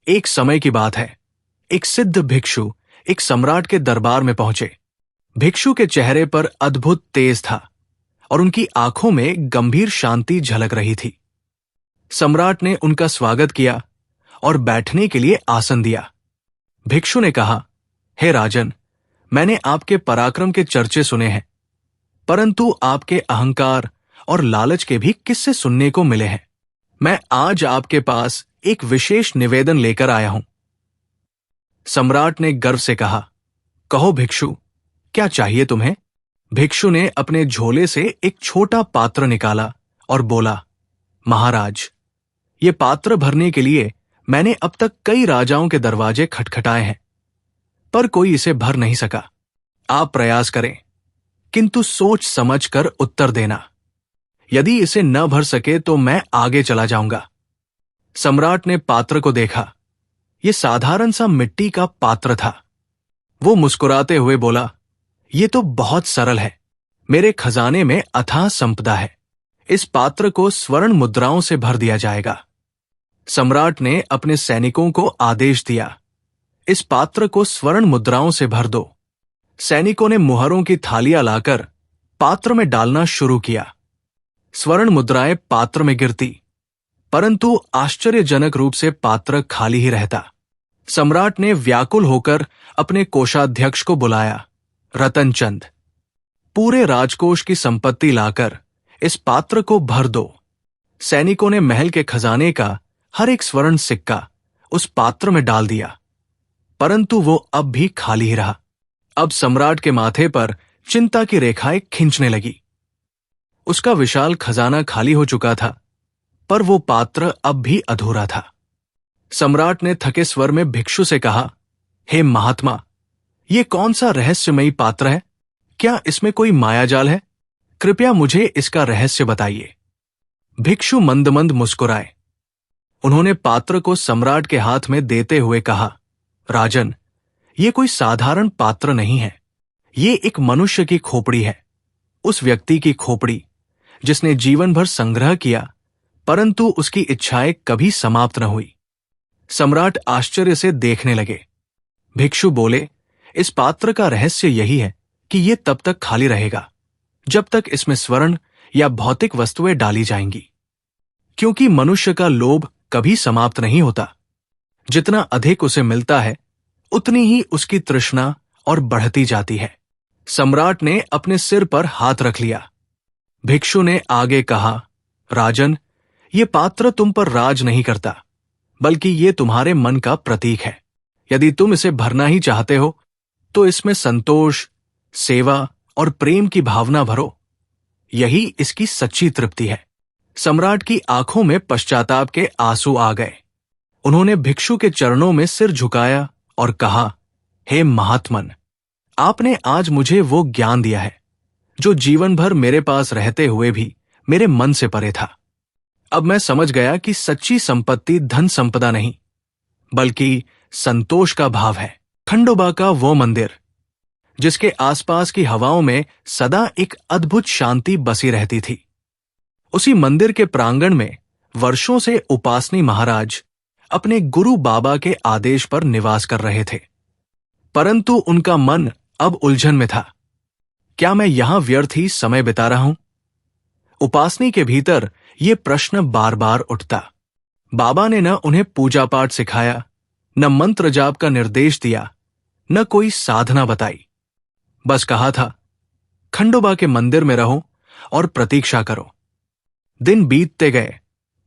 एक समय की बात है। एक सिद्ध भिक्षु एक सम्राट के दरबार में पहुंचे। भिक्षु के चेहरे पर अद्भुत तेज था और उनकी आंखों में गंभीर शांति झलक रही थी। सम्राट ने उनका स्वागत किया और बैठने के लिए आसन दिया। भिक्षु ने कहा, हे राजन, मैंने आपके पराक्रम के चर्चे सुने हैं, परंतु आपके अहंकार और लालच के भी किस्से सुनने को मिले हैं। मैं आज आपके पास एक विशेष निवेदन लेकर आया हूं। सम्राट ने गर्व से कहा, कहो भिक्षु, क्या चाहिए तुम्हें? भिक्षु ने अपने झोले से एक छोटा पात्र निकाला और बोला, महाराज, ये पात्र भरने के लिए मैंने अब तक कई राजाओं के दरवाजे खटखटाए हैं, पर कोई इसे भर नहीं सका। आप प्रयास करें, किंतु सोच समझ कर उत्तर देना। यदि इसे न भर सके तो मैं आगे चला जाऊंगा। सम्राट ने पात्र को देखा। यह साधारण सा मिट्टी का पात्र था। वो मुस्कुराते हुए बोला, ये तो बहुत सरल है। मेरे खजाने में अथाह संपदा है। इस पात्र को स्वर्ण मुद्राओं से भर दिया जाएगा। सम्राट ने अपने सैनिकों को आदेश दिया, इस पात्र को स्वर्ण मुद्राओं से भर दो। सैनिकों ने मुहरों की थालियां लाकर पात्र में डालना शुरू किया। स्वर्ण मुद्राएं पात्र में गिरती, परंतु आश्चर्यजनक रूप से पात्र खाली ही रहता। सम्राट ने व्याकुल होकर अपने कोषाध्यक्ष को बुलाया, रतनचंद, पूरे राजकोष की संपत्ति लाकर इस पात्र को भर दो। सैनिकों ने महल के खजाने का हर एक स्वर्ण सिक्का उस पात्र में डाल दिया, परंतु वो अब भी खाली ही रहा। अब सम्राट के माथे पर चिंता की रेखाएं खींचने लगी। उसका विशाल खजाना खाली हो चुका था, पर वो पात्र अब भी अधूरा था। सम्राट ने थके स्वर में भिक्षु से कहा, हे महात्मा, ये कौन सा रहस्यमयी पात्र है? क्या इसमें कोई मायाजाल है? कृपया मुझे इसका रहस्य बताइए। भिक्षु मंद मंद मुस्कुराए। उन्होंने पात्र को सम्राट के हाथ में देते हुए कहा, राजन, ये कोई साधारण पात्र नहीं है। ये एक मनुष्य की खोपड़ी है। उस व्यक्ति की खोपड़ी जिसने जीवन भर संग्रह किया, परंतु उसकी इच्छाएं कभी समाप्त न हुई। सम्राट आश्चर्य से देखने लगे। भिक्षु बोले, इस पात्र का रहस्य यही है कि ये तब तक खाली रहेगा जब तक इसमें स्वर्ण या भौतिक वस्तुएं डाली जाएंगी, क्योंकि मनुष्य का लोभ कभी समाप्त नहीं होता। जितना अधिक उसे मिलता है, उतनी ही उसकी तृष्णा और बढ़ती जाती है। सम्राट ने अपने सिर पर हाथ रख लिया। भिक्षु ने आगे कहा, राजन, ये पात्र तुम पर राज नहीं करता, बल्कि ये तुम्हारे मन का प्रतीक है। यदि तुम इसे भरना ही चाहते हो, तो इसमें संतोष, सेवा और प्रेम की भावना भरो। यही इसकी सच्ची तृप्ति है। सम्राट की आंखों में पश्चाताप के आंसू आ गए। उन्होंने भिक्षु के चरणों में सिर झुकाया और कहा, हे महात्मन, आपने आज मुझे वो ज्ञान दिया है जो जीवन भर मेरे पास रहते हुए भी मेरे मन से परे था। अब मैं समझ गया कि सच्ची संपत्ति धन संपदा नहीं, बल्कि संतोष का भाव है। खंडोबा का वो मंदिर जिसके आसपास की हवाओं में सदा एक अद्भुत शांति बसी रहती थी, उसी मंदिर के प्रांगण में वर्षों से उपासनी महाराज अपने गुरु बाबा के आदेश पर निवास कर रहे थे, परंतु उनका मन अब उलझन में था। क्या मैं यहां व्यर्थ ही समय बिता रहा हूं? उपासनी के भीतर ये प्रश्न बार बार उठता। बाबा ने न उन्हें पूजा पाठ सिखाया, न मंत्र जाप का निर्देश दिया, न कोई साधना बताई। बस कहा था, खंडोबा के मंदिर में रहो और प्रतीक्षा करो। दिन बीतते गए,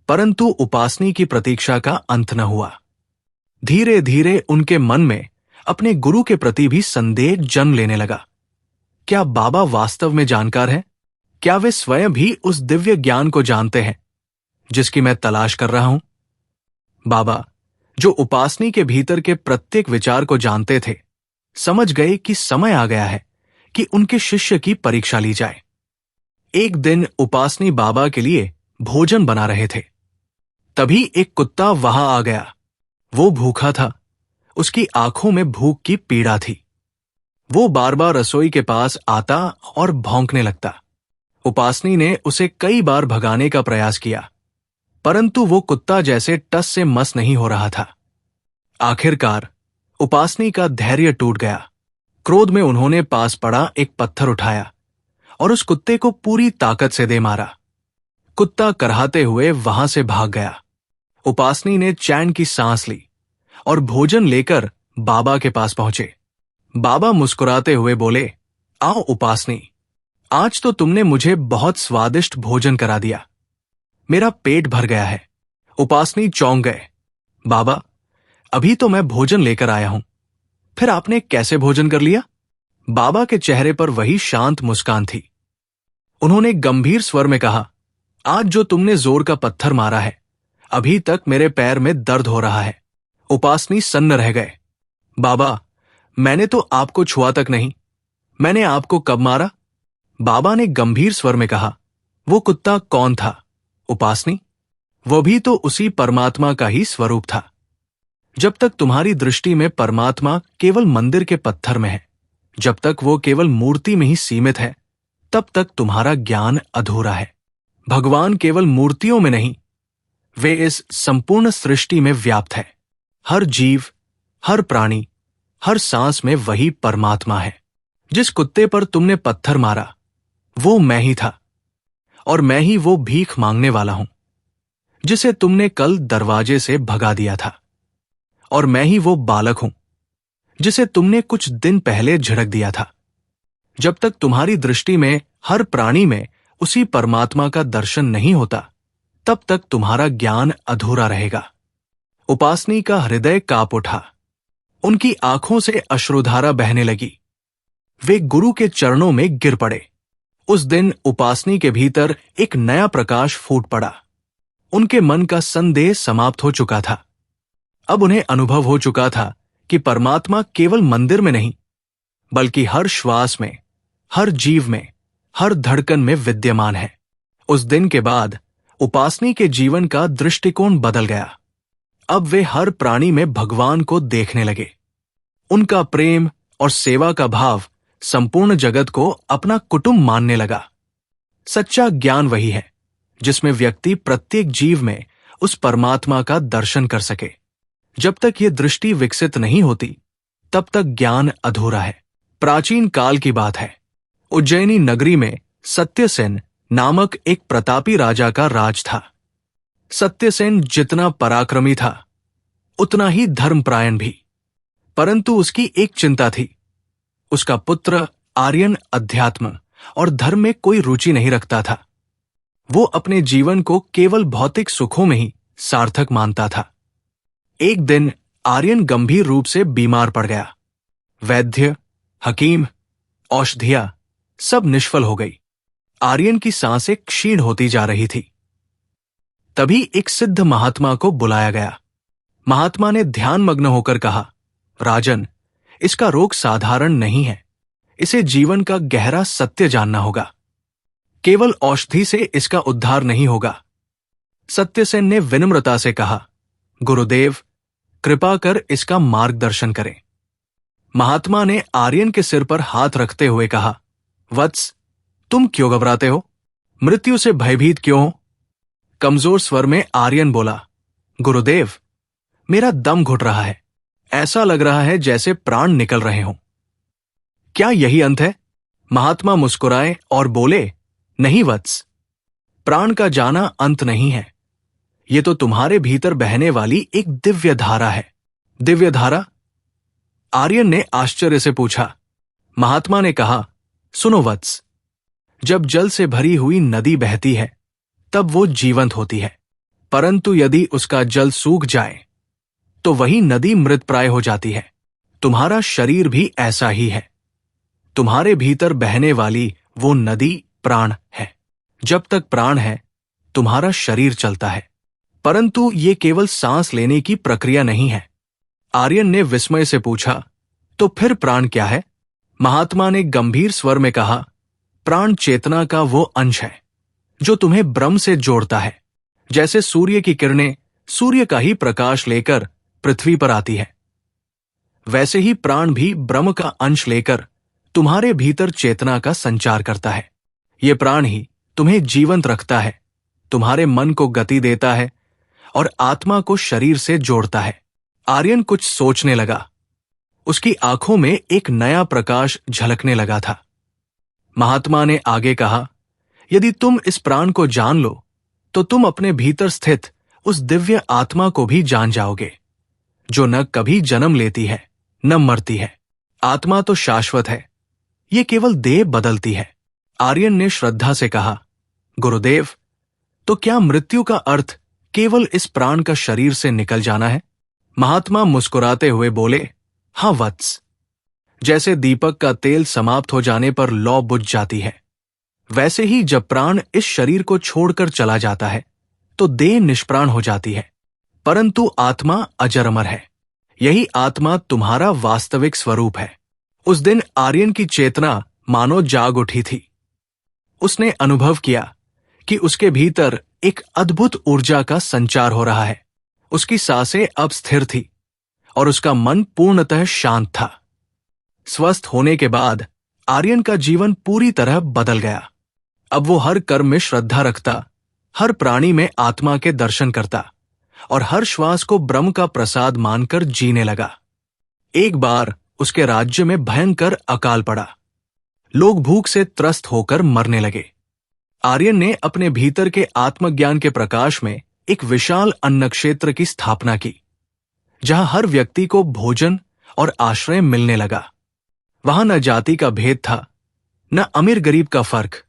परंतु उपासनी की प्रतीक्षा का अंत न हुआ। धीरे धीरे उनके मन में अपने गुरु के प्रति भी संदेह जन्म लेने लगा। क्या बाबा वास्तव में जानकार हैं? क्या वे स्वयं भी उस दिव्य ज्ञान को जानते हैं जिसकी मैं तलाश कर रहा हूं? बाबा, जो उपासनी के भीतर के प्रत्येक विचार को जानते थे, समझ गए कि समय आ गया है कि उनके शिष्य की परीक्षा ली जाए। एक दिन उपासनी बाबा के लिए भोजन बना रहे थे। तभी एक कुत्ता वहां आ गया। वो भूखा था। उसकी आंखों में भूख की पीड़ा थी। वो बार बार रसोई के पास आता और भौंकने लगता। उपासनी ने उसे कई बार भगाने का प्रयास किया, परंतु वो कुत्ता जैसे टस से मस नहीं हो रहा था। आखिरकार उपासनी का धैर्य टूट गया। क्रोध में उन्होंने पास पड़ा एक पत्थर उठाया और उस कुत्ते को पूरी ताकत से दे मारा। कुत्ता करहाते हुए वहां से भाग गया। उपासनी ने चैन की सांस ली और भोजन लेकर बाबा के पास पहुंचे। बाबा मुस्कुराते हुए बोले, आओ उपासनी, आज तो तुमने मुझे बहुत स्वादिष्ट भोजन करा दिया। मेरा पेट भर गया है। उपासनी चौंक गए। बाबा, अभी तो मैं भोजन लेकर आया हूं, फिर आपने कैसे भोजन कर लिया? बाबा के चेहरे पर वही शांत मुस्कान थी। उन्होंने गंभीर स्वर में कहा, आज जो तुमने जोर का पत्थर मारा है, अभी तक मेरे पैर में दर्द हो रहा है। उपासनी सन्न रह गए। बाबा, मैंने तो आपको छुआ तक नहीं। मैंने आपको कब मारा? बाबा ने गंभीर स्वर में कहा, वो कुत्ता कौन था? उपासनी, वो भी तो उसी परमात्मा का ही स्वरूप था। जब तक तुम्हारी दृष्टि में परमात्मा केवल मंदिर के पत्थर में है, जब तक वो केवल मूर्ति में ही सीमित है, तब तक तुम्हारा ज्ञान अधूरा है। भगवान केवल मूर्तियों में नहीं, वे इस संपूर्ण सृष्टि में व्याप्त है। हर जीव, हर प्राणी, हर सांस में वही परमात्मा है। जिस कुत्ते पर तुमने पत्थर मारा, वो मैं ही था, और मैं ही वो भीख मांगने वाला हूं जिसे तुमने कल दरवाजे से भगा दिया था, और मैं ही वो बालक हूं जिसे तुमने कुछ दिन पहले झिड़क दिया था। जब तक तुम्हारी दृष्टि में हर प्राणी में उसी परमात्मा का दर्शन नहीं होता, तब तक तुम्हारा ज्ञान अधूरा रहेगा। उपासनी का हृदय कांप उठा। उनकी आंखों से अश्रुधारा बहने लगी। वे गुरु के चरणों में गिर पड़े। उस दिन उपासनी के भीतर एक नया प्रकाश फूट पड़ा। उनके मन का संदेह समाप्त हो चुका था। अब उन्हें अनुभव हो चुका था कि परमात्मा केवल मंदिर में नहीं, बल्कि हर श्वास में, हर जीव में, हर धड़कन में विद्यमान है। उस दिन के बाद उपासनी के जीवन का दृष्टिकोण बदल गया। अब वे हर प्राणी में भगवान को देखने लगे। उनका प्रेम और सेवा का भाव संपूर्ण जगत को अपना कुटुंब मानने लगा। सच्चा ज्ञान वही है जिसमें व्यक्ति प्रत्येक जीव में उस परमात्मा का दर्शन कर सके। जब तक ये दृष्टि विकसित नहीं होती, तब तक ज्ञान अधूरा है। प्राचीन काल की बात है। उज्जैनी नगरी में सत्यसेन नामक एक प्रतापी राजा का राज था। सत्यसेन जितना पराक्रमी था, उतना ही धर्मपरायण भी। परंतु उसकी एक चिंता थी। उसका पुत्र आर्यन अध्यात्म और धर्म में कोई रुचि नहीं रखता था। वो अपने जीवन को केवल भौतिक सुखों में ही सार्थक मानता था। एक दिन आर्यन गंभीर रूप से बीमार पड़ गया। वैद्य, हकीम, औषधियां सब निष्फल हो गई। आर्यन की सांसें क्षीण होती जा रही थी। तभी एक सिद्ध महात्मा को बुलाया गया। महात्मा ने ध्यानमग्न होकर कहा, राजन, इसका रोग साधारण नहीं है। इसे जीवन का गहरा सत्य जानना होगा। केवल औषधि से इसका उद्धार नहीं होगा। सत्यसेन ने विनम्रता से कहा, गुरुदेव, कृपा कर इसका मार्गदर्शन करें। महात्मा ने आर्यन के सिर पर हाथ रखते हुए कहा, वत्स, तुम क्यों घबराते हो? मृत्यु से भयभीत क्यों हो? कमजोर स्वर में आर्यन बोला, गुरुदेव, मेरा दम घुट रहा है। ऐसा लग रहा है जैसे प्राण निकल रहे हों। क्या यही अंत है? महात्मा मुस्कुराए और बोले, नहीं वत्स, प्राण का जाना अंत नहीं है। ये तो तुम्हारे भीतर बहने वाली एक दिव्य धारा है। दिव्य धारा? आर्यन ने आश्चर्य से पूछा। महात्मा ने कहा, सुनो वत्स, जब जल से भरी हुई नदी बहती है, तब वो जीवंत होती है। परंतु यदि उसका जल सूख जाए, तो वही नदी मृतप्राय हो जाती है। तुम्हारा शरीर भी ऐसा ही है। तुम्हारे भीतर बहने वाली वो नदी प्राण है। जब तक प्राण है, तुम्हारा शरीर चलता है। परंतु ये केवल सांस लेने की प्रक्रिया नहीं है। आर्यन ने विस्मय से पूछा, तो फिर प्राण क्या है? महात्मा ने गंभीर स्वर में कहा, प्राण चेतना का वो अंश है जो तुम्हें ब्रह्म से जोड़ता है। जैसे सूर्य की किरणें सूर्य का ही प्रकाश लेकर पृथ्वी पर आती है, वैसे ही प्राण भी ब्रह्म का अंश लेकर तुम्हारे भीतर चेतना का संचार करता है। ये प्राण ही तुम्हें जीवंत रखता है, तुम्हारे मन को गति देता है और आत्मा को शरीर से जोड़ता है। आर्यन कुछ सोचने लगा। उसकी आंखों में एक नया प्रकाश झलकने लगा था। महात्मा ने आगे कहा, यदि तुम इस प्राण को जान लो तो तुम अपने भीतर स्थित उस दिव्य आत्मा को भी जान जाओगे, जो न कभी जन्म लेती है न मरती है। आत्मा तो शाश्वत है, ये केवल देह बदलती है। आर्यन ने श्रद्धा से कहा, गुरुदेव, तो क्या मृत्यु का अर्थ केवल इस प्राण का शरीर से निकल जाना है? महात्मा मुस्कुराते हुए बोले, हाँ वत्स, जैसे दीपक का तेल समाप्त हो जाने पर लौ बुझ जाती है, वैसे ही जब प्राण इस शरीर को छोड़कर चला जाता है तो देह निष्प्राण हो जाती है, परंतु आत्मा अजर अमर है। यही आत्मा तुम्हारा वास्तविक स्वरूप है। उस दिन आर्यन की चेतना मानो जाग उठी थी। उसने अनुभव किया कि उसके भीतर एक अद्भुत ऊर्जा का संचार हो रहा है। उसकी सांसें अब स्थिर थी और उसका मन पूर्णतः शांत था। स्वस्थ होने के बाद आर्यन का जीवन पूरी तरह बदल गया। अब वो हर कर्म में श्रद्धा रखता, हर प्राणी में आत्मा के दर्शन करता और हर श्वास को ब्रह्म का प्रसाद मानकर जीने लगा। एक बार उसके राज्य में भयंकर अकाल पड़ा। लोग भूख से त्रस्त होकर मरने लगे। आर्यन ने अपने भीतर के आत्मज्ञान के प्रकाश में एक विशाल अन्न क्षेत्र की स्थापना की, जहां हर व्यक्ति को भोजन और आश्रय मिलने लगा। वहां न जाति का भेद था, न अमीर गरीब का फर्क।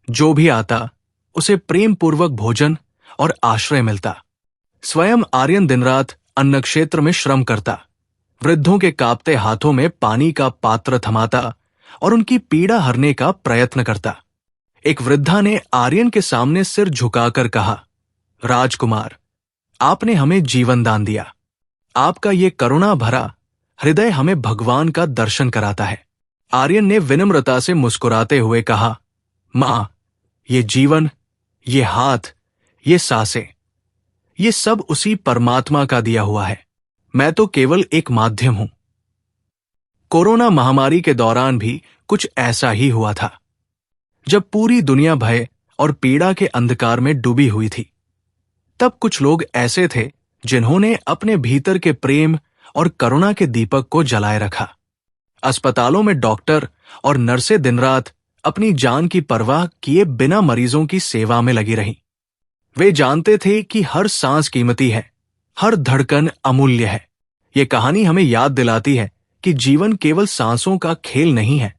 जो भी आता उसे प्रेम पूर्वक भोजन और आश्रय मिलता। स्वयं आर्यन दिन रात अन्न क्षेत्र में श्रम करता, वृद्धों के कांपते हाथों में पानी का पात्र थमाता और उनकी पीड़ा हरने का प्रयत्न करता। एक वृद्धा ने आर्यन के सामने सिर झुकाकर कहा, राजकुमार, आपने हमें जीवन दान दिया। आपका ये करुणा भरा हृदय हमें भगवान का दर्शन कराता है। आर्यन ने विनम्रता से मुस्कुराते हुए कहा, मां, ये जीवन, ये हाथ, ये सांसें, ये सब उसी परमात्मा का दिया हुआ है। मैं तो केवल एक माध्यम हूं। कोरोना महामारी के दौरान भी कुछ ऐसा ही हुआ था। जब पूरी दुनिया भय और पीड़ा के अंधकार में डूबी हुई थी, तब कुछ लोग ऐसे थे जिन्होंने अपने भीतर के प्रेम और करुणा के दीपक को जलाए रखा। अस्पतालों में डॉक्टर और नर्सें दिन रात अपनी जान की परवाह किए बिना मरीजों की सेवा में लगी रहीं। वे जानते थे कि हर सांस कीमती है, हर धड़कन अमूल्य है। ये कहानी हमें याद दिलाती है कि जीवन केवल सांसों का खेल नहीं है,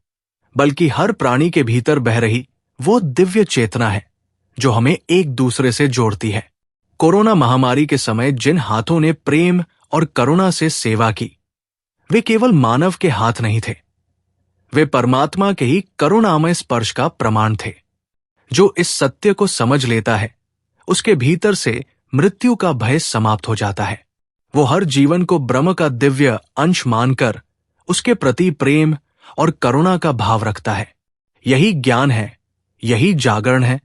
बल्कि हर प्राणी के भीतर बह रही वो दिव्य चेतना है जो हमें एक दूसरे से जोड़ती है। कोरोना महामारी के समय जिन हाथों ने प्रेम और करुणा से सेवा की, वे केवल मानव के हाथ नहीं थे, वे परमात्मा के ही करुणामय स्पर्श का प्रमाण थे। जो इस सत्य को समझ लेता है, उसके भीतर से मृत्यु का भय समाप्त हो जाता है। वो हर जीवन को ब्रह्म का दिव्य अंश मानकर उसके प्रति प्रेम और करुणा का भाव रखता है। यही ज्ञान है, यही जागरण है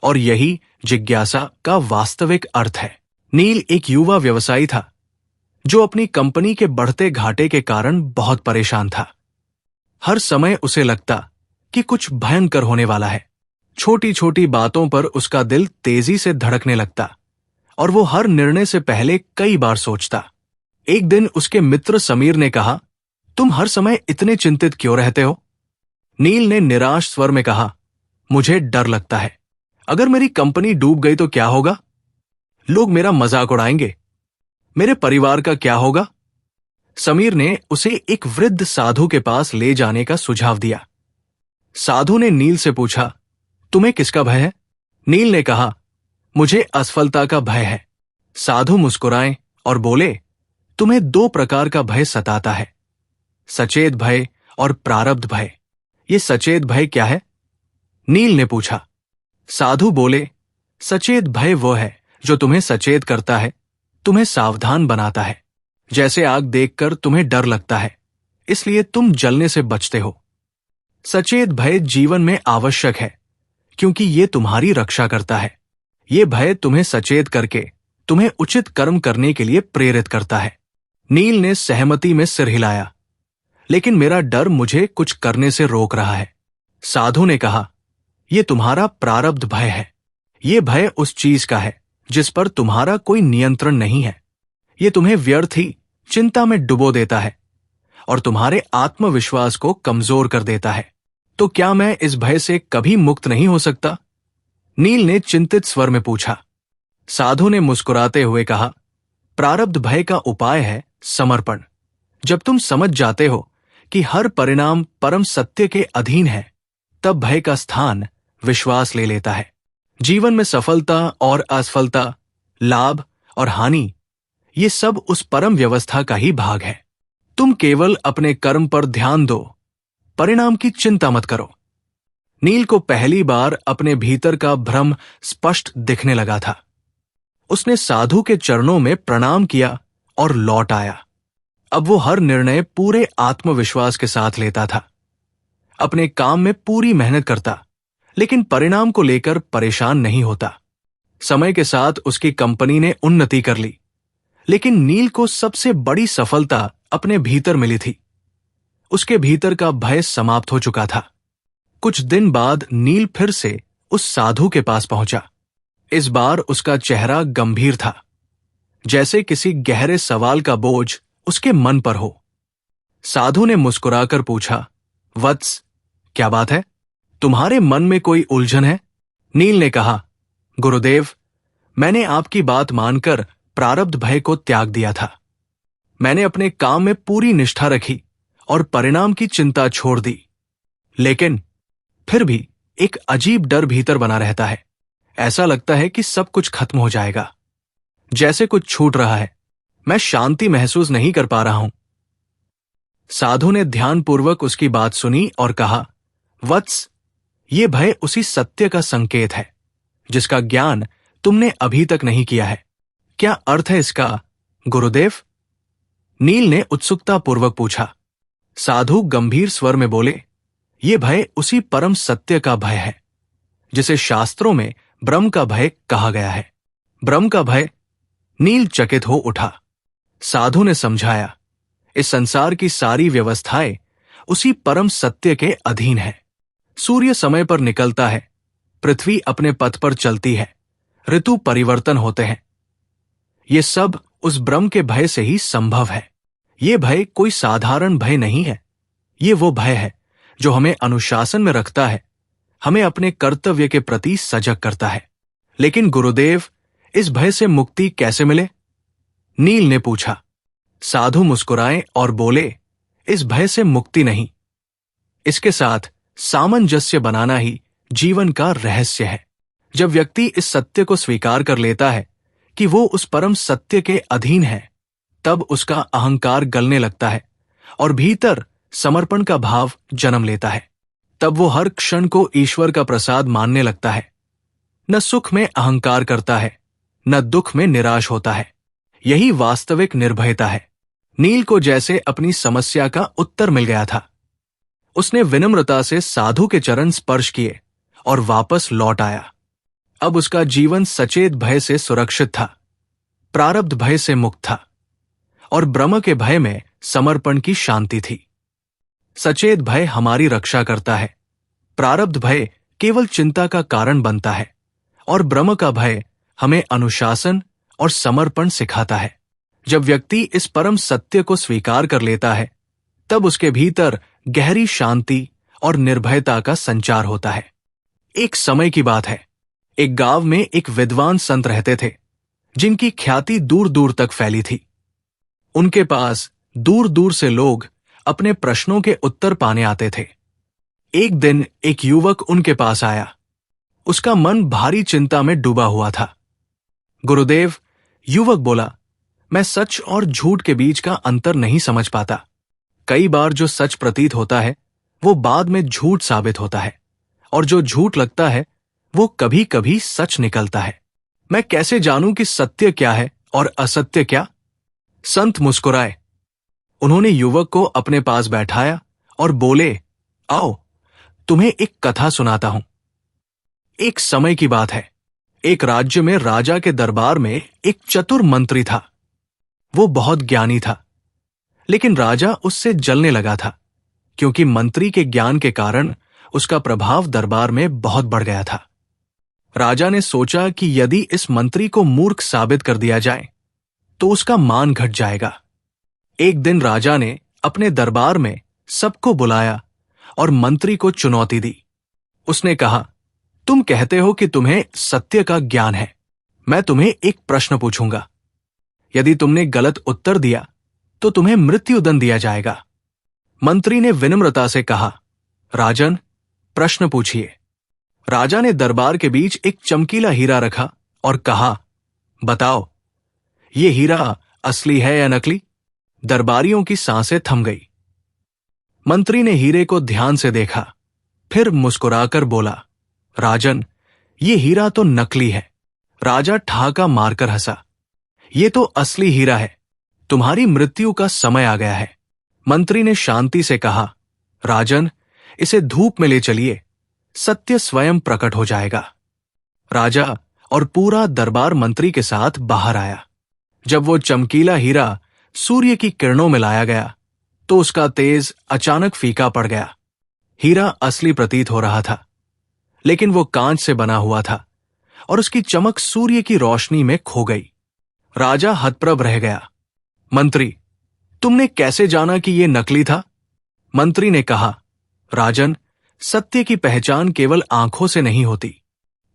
और यही जिज्ञासा का वास्तविक अर्थ है। नील एक युवा व्यवसायी था जो अपनी कंपनी के बढ़ते घाटे के कारण बहुत परेशान था। हर समय उसे लगता कि कुछ भयंकर होने वाला है। छोटी छोटी बातों पर उसका दिल तेजी से धड़कने लगता और वो हर निर्णय से पहले कई बार सोचता। एक दिन उसके मित्र समीर ने कहा, तुम हर समय इतने चिंतित क्यों रहते हो? नील ने निराश स्वर में कहा, मुझे डर लगता है। अगर मेरी कंपनी डूब गई तो क्या होगा? लोग मेरा मजाक उड़ाएंगे। मेरे परिवार का क्या होगा? समीर ने उसे एक वृद्ध साधु के पास ले जाने का सुझाव दिया। साधु ने नील से पूछा, तुम्हें किसका भय है? नील ने कहा, मुझे असफलता का भय है। साधु मुस्कुराए और बोले, तुम्हें दो प्रकार का भय सताता है, सचेत भय और प्रारब्ध भय। ये सचेत भय क्या है? नील ने पूछा। साधु बोले, सचेत भय वो है जो तुम्हें सचेत करता है, तुम्हें सावधान बनाता है। जैसे आग देखकर तुम्हें डर लगता है, इसलिए तुम जलने से बचते हो। सचेत भय जीवन में आवश्यक है क्योंकि ये तुम्हारी रक्षा करता है। ये भय तुम्हें सचेत करके तुम्हें उचित कर्म करने के लिए प्रेरित करता है। नील ने सहमति में सिर हिलाया, लेकिन मेरा डर मुझे कुछ करने से रोक रहा है। साधु ने कहा, यह तुम्हारा प्रारब्ध भय है। ये भय उस चीज का है जिस पर तुम्हारा कोई नियंत्रण नहीं है। ये तुम्हें व्यर्थ ही चिंता में डुबो देता है और तुम्हारे आत्मविश्वास को कमजोर कर देता है। तो क्या मैं इस भय से कभी मुक्त नहीं हो सकता? नील ने चिंतित स्वर में पूछा। साधु ने मुस्कुराते हुए कहा, प्रारब्ध भय का उपाय है समर्पण। जब तुम समझ जाते हो कि हर परिणाम परम सत्य के अधीन है, तब भय का स्थान विश्वास ले लेता है। जीवन में सफलता और असफलता, लाभ और हानि, ये सब उस परम व्यवस्था का ही भाग है। तुम केवल अपने कर्म पर ध्यान दो, परिणाम की चिंता मत करो। नील को पहली बार अपने भीतर का भ्रम स्पष्ट दिखने लगा था। उसने साधु के चरणों में प्रणाम किया और लौट आया। अब वो हर निर्णय पूरे आत्मविश्वास के साथ लेता था। अपने काम में पूरी मेहनत करता, लेकिन परिणाम को लेकर परेशान नहीं होता। समय के साथ उसकी कंपनी ने उन्नति कर ली, लेकिन नील को सबसे बड़ी सफलता अपने भीतर मिली थी। उसके भीतर का भय समाप्त हो चुका था। कुछ दिन बाद नील फिर से उस साधु के पास पहुंचा। इस बार उसका चेहरा गंभीर था, जैसे किसी गहरे सवाल का बोझ उसके मन पर हो। साधु ने मुस्कुराकर पूछा, वत्स, क्या बात है? तुम्हारे मन में कोई उलझन है? नील ने कहा, गुरुदेव, मैंने आपकी बात मानकर प्रारब्ध भय को त्याग दिया था। मैंने अपने काम में पूरी निष्ठा रखी और परिणाम की चिंता छोड़ दी, लेकिन फिर भी एक अजीब डर भीतर बना रहता है। ऐसा लगता है कि सब कुछ खत्म हो जाएगा, जैसे कुछ छूट रहा है। मैं शांति महसूस नहीं कर पा रहा हूं। साधु ने ध्यानपूर्वक उसकी बात सुनी और कहा, वत्स, ये भय उसी सत्य का संकेत है जिसका ज्ञान तुमने अभी तक नहीं किया है। क्या अर्थ है इसका, गुरुदेव? नील ने उत्सुकतापूर्वक पूछा। साधु गंभीर स्वर में बोले, ये भय उसी परम सत्य का भय है जिसे शास्त्रों में ब्रह्म का भय कहा गया है। ब्रह्म का भय? नील चकित हो उठा। साधु ने समझाया, इस संसार की सारी व्यवस्थाएं उसी परम सत्य के अधीन है। सूर्य समय पर निकलता है, पृथ्वी अपने पथ पर चलती है, ऋतु परिवर्तन होते हैं। ये सब उस ब्रह्म के भय से ही संभव है। ये भय कोई साधारण भय नहीं है। ये वो भय है जो हमें अनुशासन में रखता है, हमें अपने कर्तव्य के प्रति सजग करता है। लेकिन गुरुदेव, इस भय से मुक्ति कैसे मिले? नील ने पूछा। साधु मुस्कुराए और बोले, इस भय से मुक्ति नहीं, इसके साथ सामंजस्य बनाना ही जीवन का रहस्य है। जब व्यक्ति इस सत्य को स्वीकार कर लेता है कि वो उस परम सत्य के अधीन है, तब उसका अहंकार गलने लगता है और भीतर समर्पण का भाव जन्म लेता है। तब वो हर क्षण को ईश्वर का प्रसाद मानने लगता है। न सुख में अहंकार करता है, न दुख में निराश होता है। यही वास्तविक निर्भयता है। नील को जैसे अपनी समस्या का उत्तर मिल गया था। उसने विनम्रता से साधु के चरण स्पर्श किए और वापस लौट आया। अब उसका जीवन सचेत भय से सुरक्षित था, प्रारब्ध भय से मुक्त था और ब्रह्म के भय में समर्पण की शांति थी। सचेत भय हमारी रक्षा करता है, प्रारब्ध भय केवल चिंता का कारण बनता है और ब्रह्म का भय हमें अनुशासन और समर्पण सिखाता है। जब व्यक्ति इस परम सत्य को स्वीकार कर लेता है, तब उसके भीतर गहरी शांति और निर्भयता का संचार होता है। एक समय की बात है, एक गांव में एक विद्वान संत रहते थे, जिनकी ख्याति दूर दूर तक फैली थी। उनके पास दूर दूर से लोग अपने प्रश्नों के उत्तर पाने आते थे। एक दिन एक युवक उनके पास आया। उसका मन भारी चिंता में डूबा हुआ था। गुरुदेव, युवक बोला, मैं सच और झूठ के बीच का अंतर नहीं समझ पाता। कई बार जो सच प्रतीत होता है वो बाद में झूठ साबित होता है, और जो झूठ लगता है वो कभी कभी सच निकलता है। मैं कैसे जानूं कि सत्य क्या है और असत्य क्या? संत मुस्कुराए। उन्होंने युवक को अपने पास बैठाया और बोले, आओ, तुम्हें एक कथा सुनाता हूं। एक समय की बात है, एक राज्य में राजा के दरबार में एक चतुर मंत्री था। वो बहुत ज्ञानी था, लेकिन राजा उससे जलने लगा था, क्योंकि मंत्री के ज्ञान के कारण उसका प्रभाव दरबार में बहुत बढ़ गया था। राजा ने सोचा कि यदि इस मंत्री को मूर्ख साबित कर दिया जाए तो उसका मान घट जाएगा। एक दिन राजा ने अपने दरबार में सबको बुलाया और मंत्री को चुनौती दी। उसने कहा, तुम कहते हो कि तुम्हें सत्य का ज्ञान है। मैं तुम्हें एक प्रश्न पूछूंगा। यदि तुमने गलत उत्तर दिया तो तुम्हें मृत्युदंड दिया जाएगा। मंत्री ने विनम्रता से कहा, राजन, प्रश्न पूछिए। राजा ने दरबार के बीच एक चमकीला हीरा रखा और कहा, बताओ, ये हीरा असली है या नकली? दरबारियों की सांसें थम गई। मंत्री ने हीरे को ध्यान से देखा, फिर मुस्कुराकर बोला, राजन, ये हीरा तो नकली है। राजा ठहाका मारकर हंसा। ये तो असली हीरा है। तुम्हारी मृत्यु का समय आ गया है। मंत्री ने शांति से कहा, राजन, इसे धूप में ले चलिए, सत्य स्वयं प्रकट हो जाएगा। राजा और पूरा दरबार मंत्री के साथ बाहर आया। जब वो चमकीला हीरा सूर्य की किरणों में लाया गया तो उसका तेज अचानक फीका पड़ गया। हीरा असली प्रतीत हो रहा था, लेकिन वो कांच से बना हुआ था और उसकी चमक सूर्य की रोशनी में खो गई। राजा हतप्रभ रह गया। मंत्री, तुमने कैसे जाना कि यह नकली था? मंत्री ने कहा, राजन, सत्य की पहचान केवल आंखों से नहीं होती।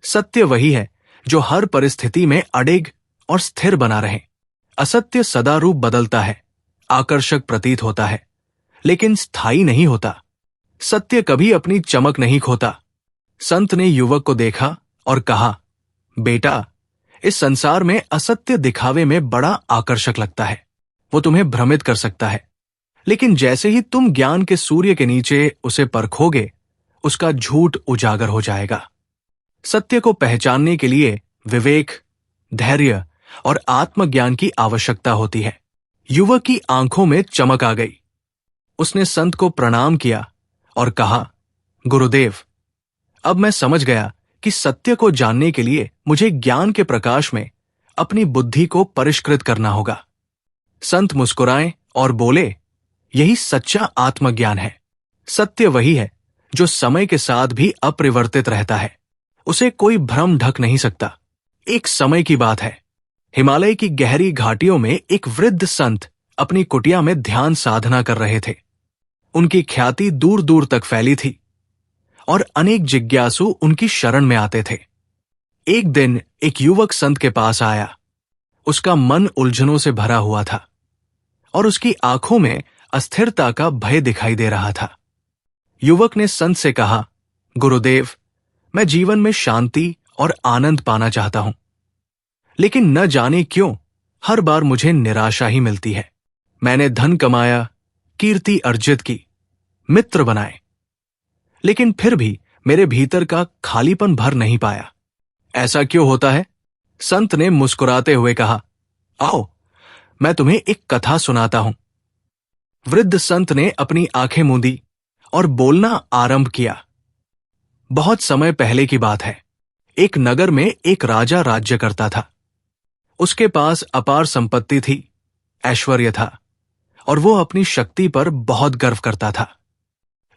सत्य वही है जो हर परिस्थिति में अडिग और स्थिर बना रहे। असत्य सदा रूप बदलता है, आकर्षक प्रतीत होता है, लेकिन स्थायी नहीं होता। सत्य कभी अपनी चमक नहीं खोता। संत ने युवक को देखा और कहा, बेटा, इस संसार में असत्य दिखावे में बड़ा आकर्षक लगता है। वो तुम्हें भ्रमित कर सकता है, लेकिन जैसे ही तुम ज्ञान के सूर्य के नीचे उसे परखोगे, उसका झूठ उजागर हो जाएगा। सत्य को पहचानने के लिए विवेक, धैर्य और आत्मज्ञान की आवश्यकता होती है। युवक की आंखों में चमक आ गई। उसने संत को प्रणाम किया और कहा, गुरुदेव, अब मैं समझ गया कि सत्य को जानने के लिए मुझे ज्ञान के प्रकाश में अपनी बुद्धि को परिष्कृत करना होगा। संत मुस्कुराए और बोले, यही सच्चा आत्मज्ञान है। सत्य वही है जो समय के साथ भी अपरिवर्तित रहता है। उसे कोई भ्रम ढक नहीं सकता। एक समय की बात है, हिमालय की गहरी घाटियों में एक वृद्ध संत अपनी कुटिया में ध्यान साधना कर रहे थे। उनकी ख्याति दूर दूर तक फैली थी और अनेक जिज्ञासु उनकी शरण में आते थे। एक दिन एक युवक संत के पास आया। उसका मन उलझनों से भरा हुआ था और उसकी आंखों में अस्थिरता का भय दिखाई दे रहा था। युवक ने संत से कहा, गुरुदेव, मैं जीवन में शांति और आनंद पाना चाहता हूं, लेकिन न जाने क्यों हर बार मुझे निराशा ही मिलती है। मैंने धन कमाया, कीर्ति अर्जित की, मित्र बनाए, लेकिन फिर भी मेरे भीतर का खालीपन भर नहीं पाया। ऐसा क्यों होता है? संत ने मुस्कुराते हुए कहा, आओ, मैं तुम्हें एक कथा सुनाता हूं। वृद्ध संत ने अपनी आंखें मूंदी और बोलना आरंभ किया। बहुत समय पहले की बात है। एक नगर में एक राजा राज्य करता था। उसके पास अपार संपत्ति थी, ऐश्वर्य था और वो अपनी शक्ति पर बहुत गर्व करता था,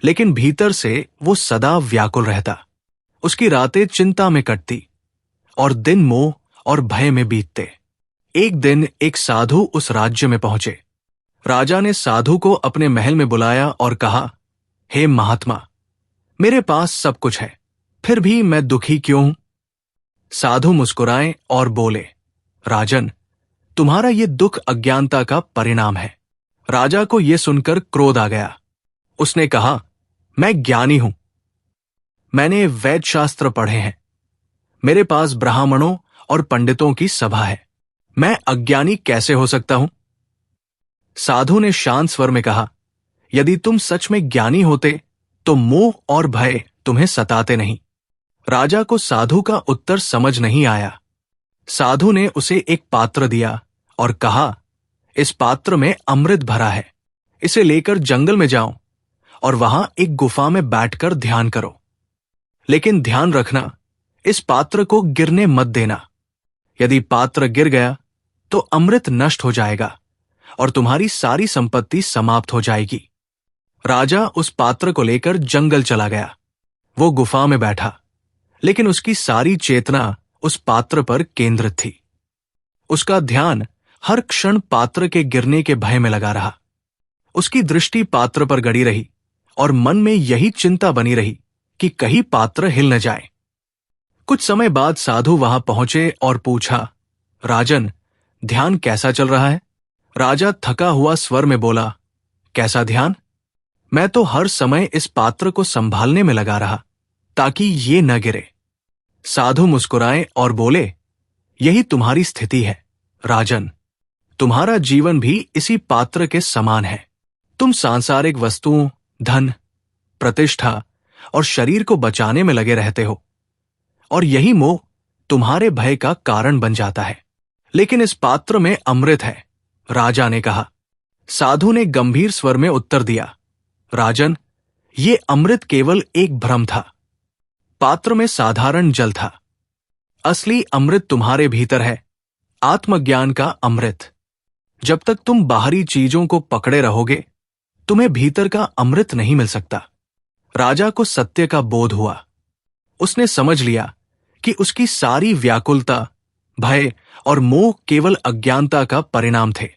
लेकिन भीतर से वो सदा व्याकुल रहता। उसकी रातें चिंता में कटती और दिन मोह और भय में बीतते। एक दिन एक साधु उस राज्य में पहुंचे। राजा ने साधु को अपने महल में बुलाया और कहा, हे महात्मा, मेरे पास सब कुछ है, फिर भी मैं दुखी क्यों हूं? साधु मुस्कुराए और बोले, राजन, तुम्हारा ये दुख अज्ञानता का परिणाम है। राजा को यह सुनकर क्रोध आ गया। उसने कहा, मैं ज्ञानी हूं, मैंने वैद शास्त्र पढ़े हैं, मेरे पास ब्राह्मणों और पंडितों की सभा है, मैं अज्ञानी कैसे हो सकता हूं? साधु ने शांत स्वर में कहा, यदि तुम सच में ज्ञानी होते तो मोह और भय तुम्हें सताते नहीं। राजा को साधु का उत्तर समझ नहीं आया। साधु ने उसे एक पात्र दिया और कहा, इस पात्र में अमृत भरा है, इसे लेकर जंगल में जाओ और वहां एक गुफा में बैठकर ध्यान करो। लेकिन ध्यान रखना, इस पात्र को गिरने मत देना। यदि पात्र गिर गया तो अमृत नष्ट हो जाएगा और तुम्हारी सारी संपत्ति समाप्त हो जाएगी। राजा उस पात्र को लेकर जंगल चला गया। वो गुफा में बैठा, लेकिन उसकी सारी चेतना उस पात्र पर केंद्रित थी। उसका ध्यान हर क्षण पात्र के गिरने के भय में लगा रहा। उसकी दृष्टि पात्र पर गड़ी रही और मन में यही चिंता बनी रही कि कहीं पात्र हिल न जाए। कुछ समय बाद साधु वहां पहुंचे और पूछा, राजन, ध्यान कैसा चल रहा है? राजा थका हुआ स्वर में बोला, कैसा ध्यान? मैं तो हर समय इस पात्र को संभालने में लगा रहा ताकि ये न गिरे। साधु मुस्कुराए और बोले, यही तुम्हारी स्थिति है राजन। तुम्हारा जीवन भी इसी पात्र के समान है। तुम सांसारिक वस्तुओं, धन, प्रतिष्ठा और शरीर को बचाने में लगे रहते हो और यही मोह तुम्हारे भय का कारण बन जाता है। लेकिन इस पात्र में अमृत है, राजा ने कहा। साधु ने गंभीर स्वर में उत्तर दिया, राजन, ये अमृत केवल एक भ्रम था। पात्र में साधारण जल था। असली अमृत तुम्हारे भीतर है, आत्मज्ञान का अमृत। जब तक तुम बाहरी चीजों को पकड़े रहोगे, तुम्हें भीतर का अमृत नहीं मिल सकता। राजा को सत्य का बोध हुआ। उसने समझ लिया कि उसकी सारी व्याकुलता, भय और मोह केवल अज्ञानता का परिणाम थे।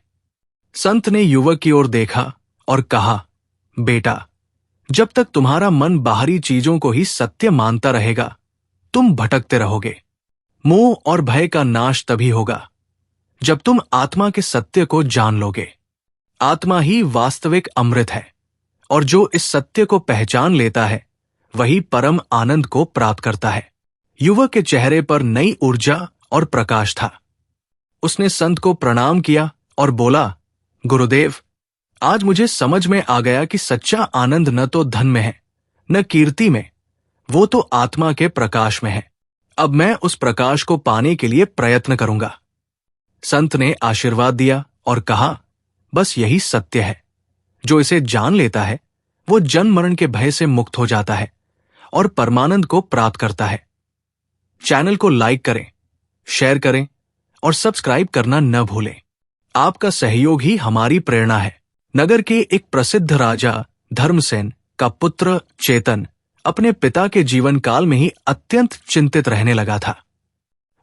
संत ने युवक की ओर देखा और कहा, बेटा, जब तक तुम्हारा मन बाहरी चीजों को ही सत्य मानता रहेगा, तुम भटकते रहोगे। मोह और भय का नाश तभी होगा जब तुम आत्मा के सत्य को जान लोगे। आत्मा ही वास्तविक अमृत है और जो इस सत्य को पहचान लेता है वही परम आनंद को प्राप्त करता है। युवक के चेहरे पर नई ऊर्जा और प्रकाश था। उसने संत को प्रणाम किया और बोला, गुरुदेव, आज मुझे समझ में आ गया कि सच्चा आनंद न तो धन में है, न कीर्ति में, वो तो आत्मा के प्रकाश में है। अब मैं उस प्रकाश को पाने के लिए प्रयत्न करूंगा। संत ने आशीर्वाद दिया और कहा, बस यही सत्य है। जो इसे जान लेता है वो जन्म मरण के भय से मुक्त हो जाता है और परमानंद को प्राप्त करता है। चैनल को लाइक करें, शेयर करें और सब्सक्राइब करना न भूलें। आपका सहयोग ही हमारी प्रेरणा है। नगर के एक प्रसिद्ध राजा धर्मसेन का पुत्र चेतन अपने पिता के जीवन काल में ही अत्यंत चिंतित रहने लगा था।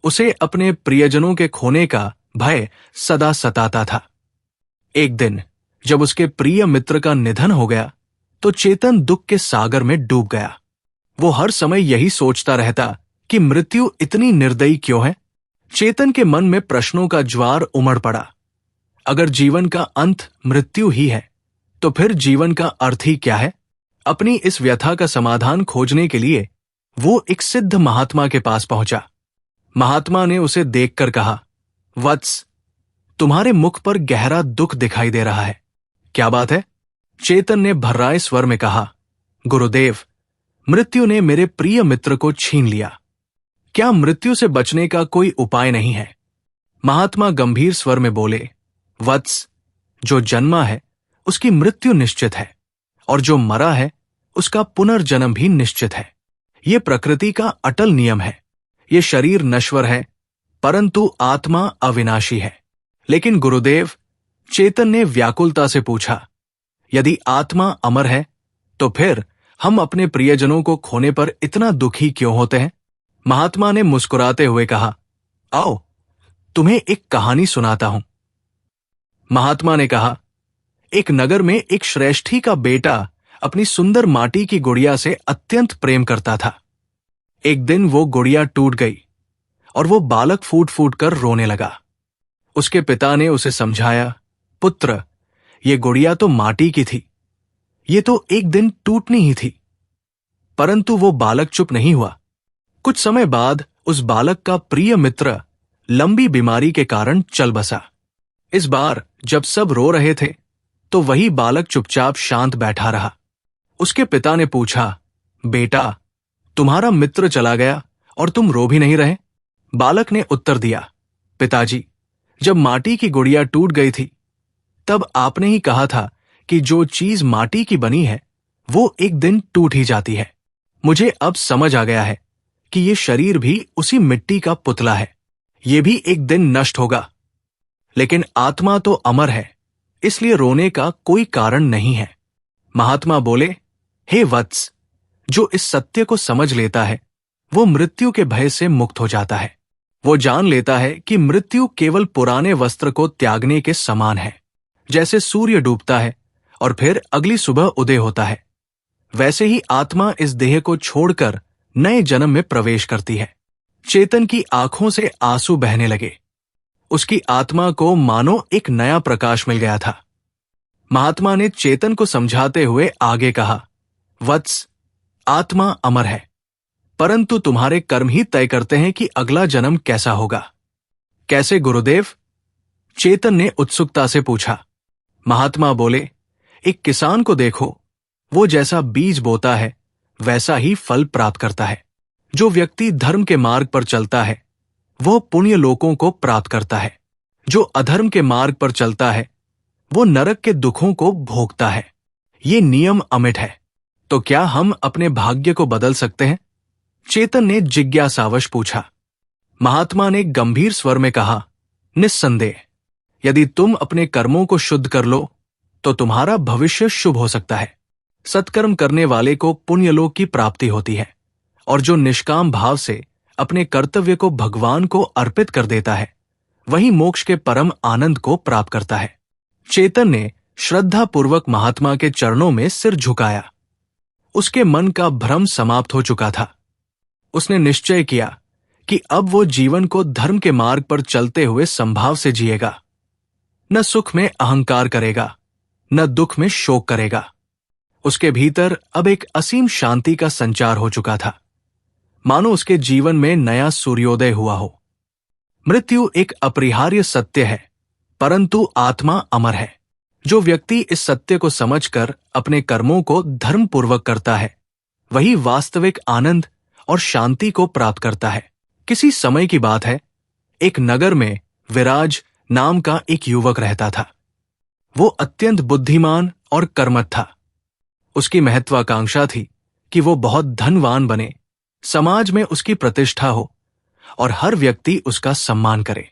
उसे अपने प्रियजनों के खोने का भय सदा सताता था। एक दिन जब उसके प्रिय मित्र का निधन हो गया तो चेतन दुख के सागर में डूब गया। वो हर समय यही सोचता रहता कि मृत्यु इतनी निर्दयी क्यों है। चेतन के मन में प्रश्नों का ज्वार उमड़ पड़ा। अगर जीवन का अंत मृत्यु ही है तो फिर जीवन का अर्थ ही क्या है? अपनी इस व्यथा का समाधान खोजने के लिए वो एक सिद्ध महात्मा के पास पहुंचा। महात्मा ने उसे देखकर कहा, वत्स, तुम्हारे मुख पर गहरा दुख दिखाई दे रहा है, क्या बात है? चेतन ने भर्राए स्वर में कहा, गुरुदेव, मृत्यु ने मेरे प्रिय मित्र को छीन लिया। क्या मृत्यु से बचने का कोई उपाय नहीं है? महात्मा गंभीर स्वर में बोले, वत्स, जो जन्मा है उसकी मृत्यु निश्चित है और जो मरा है उसका पुनर्जन्म भी निश्चित है। ये प्रकृति का अटल नियम है। ये शरीर नश्वर है परंतु आत्मा अविनाशी है। लेकिन गुरुदेव, चेतन ने व्याकुलता से पूछा, यदि आत्मा अमर है तो फिर हम अपने प्रियजनों को खोने पर इतना दुखी क्यों होते हैं? महात्मा ने मुस्कुराते हुए कहा, आओ तुम्हें एक कहानी सुनाता हूं। महात्मा ने कहा, एक नगर में एक श्रेष्ठी का बेटा अपनी सुंदर माटी की गुड़िया से अत्यंत प्रेम करता था। एक दिन वो गुड़िया टूट गई और वो बालक फूट फूट कर रोने लगा। उसके पिता ने उसे समझाया, पुत्र, ये गुड़िया तो माटी की थी, ये तो एक दिन टूटनी ही थी। परंतु वो बालक चुप नहीं हुआ। कुछ समय बाद उस बालक का प्रिय मित्र लंबी बीमारी के कारण चल बसा। इस बार जब सब रो रहे थे तो वही बालक चुपचाप शांत बैठा रहा। उसके पिता ने पूछा, बेटा, तुम्हारा मित्र चला गया और तुम रो भी नहीं रहे? बालक ने उत्तर दिया, पिताजी, जब माटी की गुड़िया टूट गई थी तब आपने ही कहा था कि जो चीज माटी की बनी है वो एक दिन टूट ही जाती है। मुझे अब समझ आ गया है कि ये शरीर भी उसी मिट्टी का पुतला है, ये भी एक दिन नष्ट होगा। लेकिन आत्मा तो अमर है, इसलिए रोने का कोई कारण नहीं है। महात्मा बोले, हे वत्स, जो इस सत्य को समझ लेता है वो मृत्यु के भय से मुक्त हो जाता है। वो जान लेता है कि मृत्यु केवल पुराने वस्त्र को त्यागने के समान है। जैसे सूर्य डूबता है और फिर अगली सुबह उदय होता है, वैसे ही आत्मा इस देह को छोड़कर नए जन्म में प्रवेश करती है। चेतन की आंखों से आंसू बहने लगे। उसकी आत्मा को मानो एक नया प्रकाश मिल गया था। महात्मा ने चेतन को समझाते हुए आगे कहा, वत्स, आत्मा अमर है, परंतु तुम्हारे कर्म ही तय करते हैं कि अगला जन्म कैसा होगा। कैसे गुरुदेव? चेतन ने उत्सुकता से पूछा। महात्मा बोले, एक किसान को देखो, वो जैसा बीज बोता है वैसा ही फल प्राप्त करता है। जो व्यक्ति धर्म के मार्ग पर चलता है वो पुण्य लोकों को प्राप्त करता है। जो अधर्म के मार्ग पर चलता है वो नरक के दुखों को भोगता है। ये नियम अमिट है। तो क्या हम अपने भाग्य को बदल सकते हैं? चेतन ने जिज्ञासावश पूछा। महात्मा ने गंभीर स्वर में कहा, निस्संदेह, यदि तुम अपने कर्मों को शुद्ध कर लो तो तुम्हारा भविष्य शुभ हो सकता है। सत्कर्म करने वाले को पुण्यलोक की प्राप्ति होती है, और जो निष्काम भाव से अपने कर्तव्य को भगवान को अर्पित कर देता है वही मोक्ष के परम आनंद को प्राप्त करता है। चेतन ने श्रद्धापूर्वक महात्मा के चरणों में सिर झुकाया। उसके मन का भ्रम समाप्त हो चुका था। उसने निश्चय किया कि अब वो जीवन को धर्म के मार्ग पर चलते हुए संभाव से जिएगा। न सुख में अहंकार करेगा, न दुख में शोक करेगा। उसके भीतर अब एक असीम शांति का संचार हो चुका था, मानो उसके जीवन में नया सूर्योदय हुआ हो। मृत्यु एक अपरिहार्य सत्य है, परंतु आत्मा अमर है। जो व्यक्ति इस सत्य को समझकर अपने कर्मों को धर्मपूर्वक करता है वही वास्तविक आनंद और शांति को प्राप्त करता है। किसी समय की बात है, एक नगर में विराज नाम का एक युवक रहता था। वो अत्यंत बुद्धिमान और कर्मठ था। उसकी महत्वाकांक्षा थी कि वो बहुत धनवान बने, समाज में उसकी प्रतिष्ठा हो और हर व्यक्ति उसका सम्मान करे।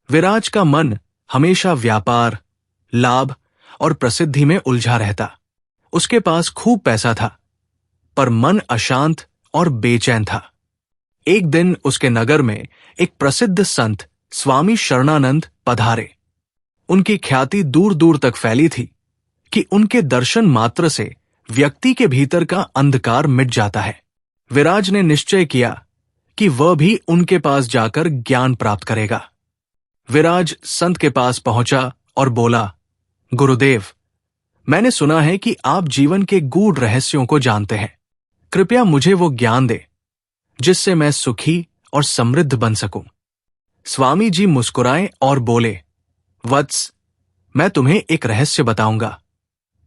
विराज का मन हमेशा व्यापार, लाभ और प्रसिद्धि में उलझा रहता। उसके पास खूब पैसा था, पर मन अशांत और बेचैन था। एक दिन उसके नगर में एक प्रसिद्ध संत स्वामी शरणानंद पधारे। उनकी ख्याति दूर दूर तक फैली थी कि उनके दर्शन मात्र से व्यक्ति के भीतर का अंधकार मिट जाता है। विराज ने निश्चय किया कि वह भी उनके पास जाकर ज्ञान प्राप्त करेगा। विराज संत के पास पहुंचा और बोला, गुरुदेव, मैंने सुना है कि आप जीवन के गूढ़ रहस्यों को जानते हैं। कृपया मुझे वो ज्ञान दे जिससे मैं सुखी और समृद्ध बन सकूं। स्वामी जी मुस्कुराए और बोले, वत्स, मैं तुम्हें एक रहस्य बताऊंगा,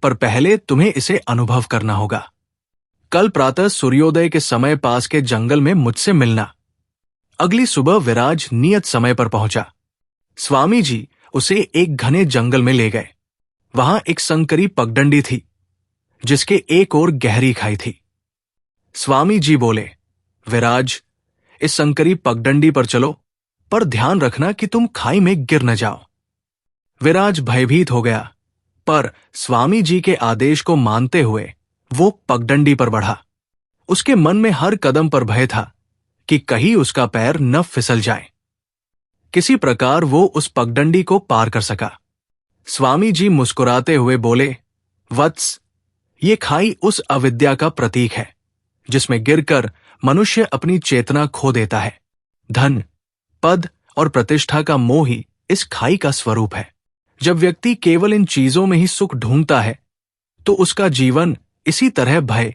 पर पहले तुम्हें इसे अनुभव करना होगा। कल प्रातः सूर्योदय के समय पास के जंगल में मुझसे मिलना। अगली सुबह विराज नियत समय पर पहुंचा। स्वामी जी उसे एक घने जंगल में ले गए। वहां एक संकरी पगडंडी थी जिसके एक ओर गहरी खाई थी। स्वामी जी बोले, विराज, इस संकरी पगडंडी पर चलो, पर ध्यान रखना कि तुम खाई में गिर न जाओ। विराज भयभीत हो गया, पर स्वामी जी के आदेश को मानते हुए वो पगडंडी पर बढ़ा। उसके मन में हर कदम पर भय था कि कहीं उसका पैर न फिसल जाए। किसी प्रकार वो उस पगडंडी को पार कर सका। स्वामी जी मुस्कुराते हुए बोले, वत्स, ये खाई उस अविद्या का प्रतीक है जिसमें गिरकर मनुष्य अपनी चेतना खो देता है। धन, पद और प्रतिष्ठा का मोह ही इस खाई का स्वरूप है। जब व्यक्ति केवल इन चीजों में ही सुख ढूंढता है तो उसका जीवन इसी तरह भय,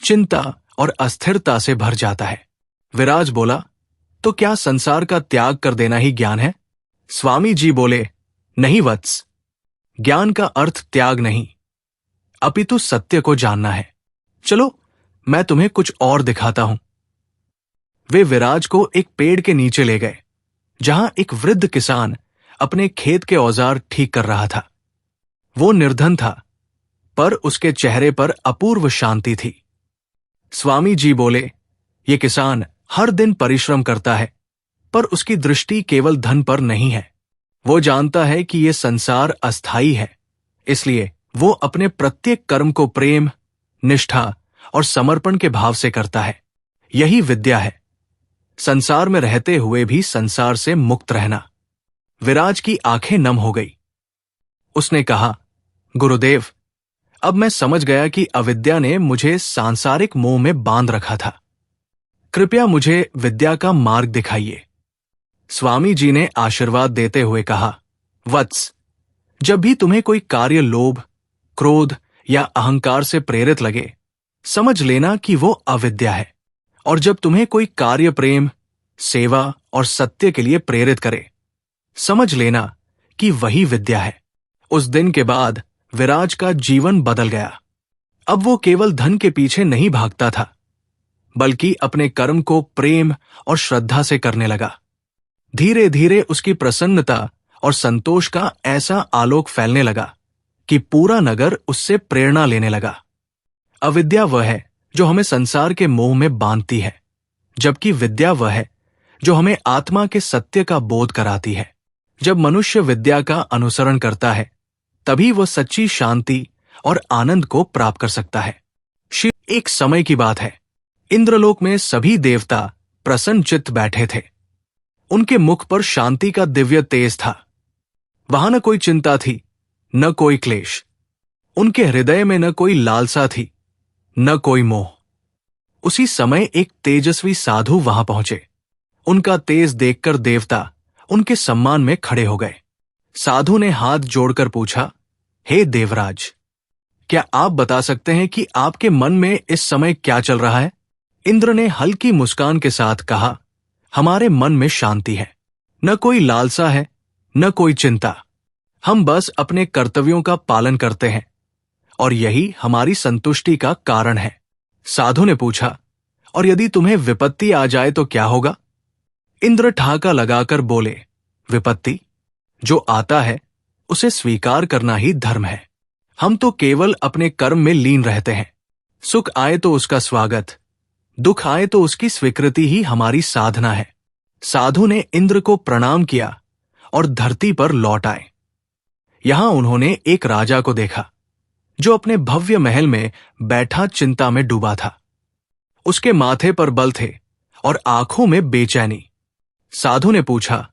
चिंता और अस्थिरता से भर जाता है। विराज बोला, तो क्या संसार का त्याग कर देना ही ज्ञान है? स्वामी जी बोले, नहीं वत्स, ज्ञान का अर्थ त्याग नहीं, अपितु सत्य को जानना है। चलो, मैं तुम्हें कुछ और दिखाता हूं। वे विराज को एक पेड़ के नीचे ले गए, जहां एक वृद्ध किसान अपने खेत के औजार ठीक कर रहा था। वो निर्धन था, पर उसके चेहरे पर अपूर्व शांति थी। स्वामी जी बोले, ये किसान हर दिन परिश्रम करता है, पर उसकी दृष्टि केवल धन पर नहीं है। वो जानता है कि ये संसार अस्थायी है, इसलिए वो अपने प्रत्येक कर्म को प्रेम, निष्ठा और समर्पण के भाव से करता है। यही विद्या है। संसार में रहते हुए भी संसार से मुक्त रहना। विराज की आंखें नम हो गई। उसने कहा, गुरुदेव, अब मैं समझ गया कि अविद्या ने मुझे सांसारिक मोह में बांध रखा था। कृपया मुझे विद्या का मार्ग दिखाइए। स्वामी जी ने आशीर्वाद देते हुए कहा, वत्स, जब भी तुम्हें कोई कार्य लोभ, क्रोध या अहंकार से प्रेरित लगे, समझ लेना कि वो अविद्या है। और जब तुम्हें कोई कार्य प्रेम, सेवा और सत्य के लिए प्रेरित करे, समझ लेना कि वही विद्या है। उस दिन के बाद विराज का जीवन बदल गया। अब वो केवल धन के पीछे नहीं भागता था, बल्कि अपने कर्म को प्रेम और श्रद्धा से करने लगा। धीरे धीरे उसकी प्रसन्नता और संतोष का ऐसा आलोक फैलने लगा कि पूरा नगर उससे प्रेरणा लेने लगा। अविद्या वह है जो हमें संसार के मोह में बांधती है, जबकि विद्या वह है जो हमें आत्मा के सत्य का बोध कराती है। जब मनुष्य विद्या का अनुसरण करता है, तभी वह सच्ची शांति और आनंद को प्राप्त कर सकता है। शिव, एक समय की बात है, इंद्रलोक में सभी देवता प्रसन्न चित्त बैठे थे। उनके मुख पर शांति का दिव्य तेज था। वहां न कोई चिंता थी, न कोई क्लेश। उनके हृदय में न कोई लालसा थी, न कोई मोह। उसी समय एक तेजस्वी साधु वहां पहुंचे। उनका तेज देखकर देवता उनके सम्मान में खड़े हो गए। साधु ने हाथ जोड़कर पूछा, हे देवराज, क्या आप बता सकते हैं कि आपके मन में इस समय क्या चल रहा है? इंद्र ने हल्की मुस्कान के साथ कहा, हमारे मन में शांति है, न कोई लालसा है, न कोई चिंता। हम बस अपने कर्तव्यों का पालन करते हैं और यही हमारी संतुष्टि का कारण है। साधु ने पूछा, और यदि तुम्हें विपत्ति आ जाए तो क्या होगा? इंद्र ठहाका लगाकर बोले, विपत्ति जो आता है उसे स्वीकार करना ही धर्म है। हम तो केवल अपने कर्म में लीन रहते हैं। सुख आए तो उसका स्वागत, दुख आए तो उसकी स्वीकृति ही हमारी साधना है। साधु ने इंद्र को प्रणाम किया और धरती पर लौट आए। यहां उन्होंने एक राजा को देखा जो अपने भव्य महल में बैठा चिंता में डूबा था। उसके माथे पर बल थे और आंखों में बेचैनी। साधु ने पूछा,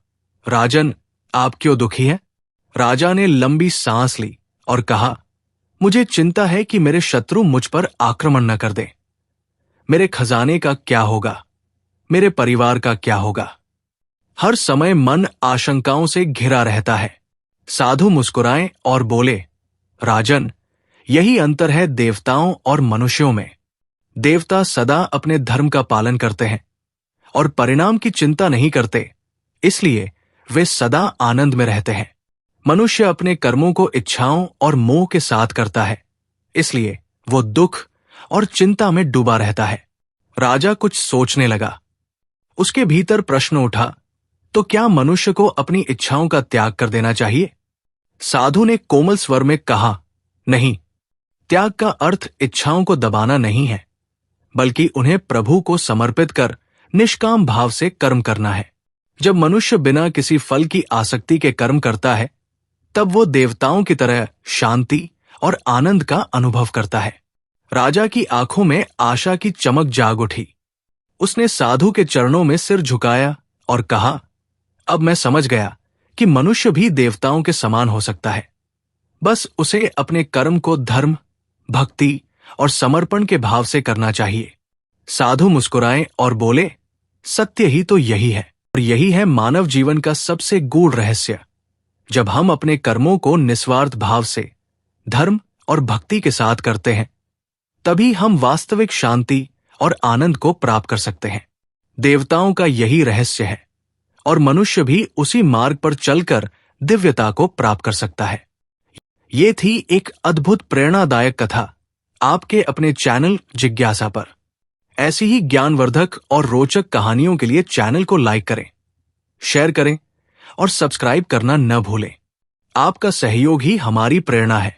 राजन, आप क्यों दुखी हैं? राजा ने लंबी सांस ली और कहा, मुझे चिंता है कि मेरे शत्रु मुझ पर आक्रमण न कर दें। मेरे खजाने का क्या होगा? मेरे परिवार का क्या होगा? हर समय मन आशंकाओं से घिरा रहता है। साधु मुस्कुराए और बोले, राजन, यही अंतर है देवताओं और मनुष्यों में। देवता सदा अपने धर्म का पालन करते हैं और परिणाम की चिंता नहीं करते, इसलिए वे सदा आनंद में रहते हैं। मनुष्य अपने कर्मों को इच्छाओं और मोह के साथ करता है, इसलिए वो दुख और चिंता में डूबा रहता है। राजा कुछ सोचने लगा। उसके भीतर प्रश्न उठा, तो क्या मनुष्य को अपनी इच्छाओं का त्याग कर देना चाहिए? साधु ने कोमल स्वर में कहा, नहीं, त्याग का अर्थ इच्छाओं को दबाना नहीं है, बल्कि उन्हें प्रभु को समर्पित कर निष्काम भाव से कर्म करना है। जब मनुष्य बिना किसी फल की आसक्ति के कर्म करता है, तब वो देवताओं की तरह शांति और आनंद का अनुभव करता है। राजा की आंखों में आशा की चमक जाग उठी। उसने साधु के चरणों में सिर झुकाया और कहा, अब मैं समझ गया कि मनुष्य भी देवताओं के समान हो सकता है। बस उसे अपने कर्म को धर्म, भक्ति और समर्पण के भाव से करना चाहिए। साधु मुस्कुराए और बोले, सत्य ही तो यही है, और यही है मानव जीवन का सबसे गूढ़ रहस्य। जब हम अपने कर्मों को निस्वार्थ भाव से धर्म और भक्ति के साथ करते हैं, तभी हम वास्तविक शांति और आनंद को प्राप्त कर सकते हैं। देवताओं का यही रहस्य है और मनुष्य भी उसी मार्ग पर चलकर दिव्यता को प्राप्त कर सकता है। ये थी एक अद्भुत प्रेरणादायक कथा आपके अपने चैनल जिज्ञासा पर। ऐसी ही ज्ञानवर्धक और रोचक कहानियों के लिए चैनल को लाइक करें, शेयर करें और सब्सक्राइब करना न भूलें। आपका सहयोग ही हमारी प्रेरणा है।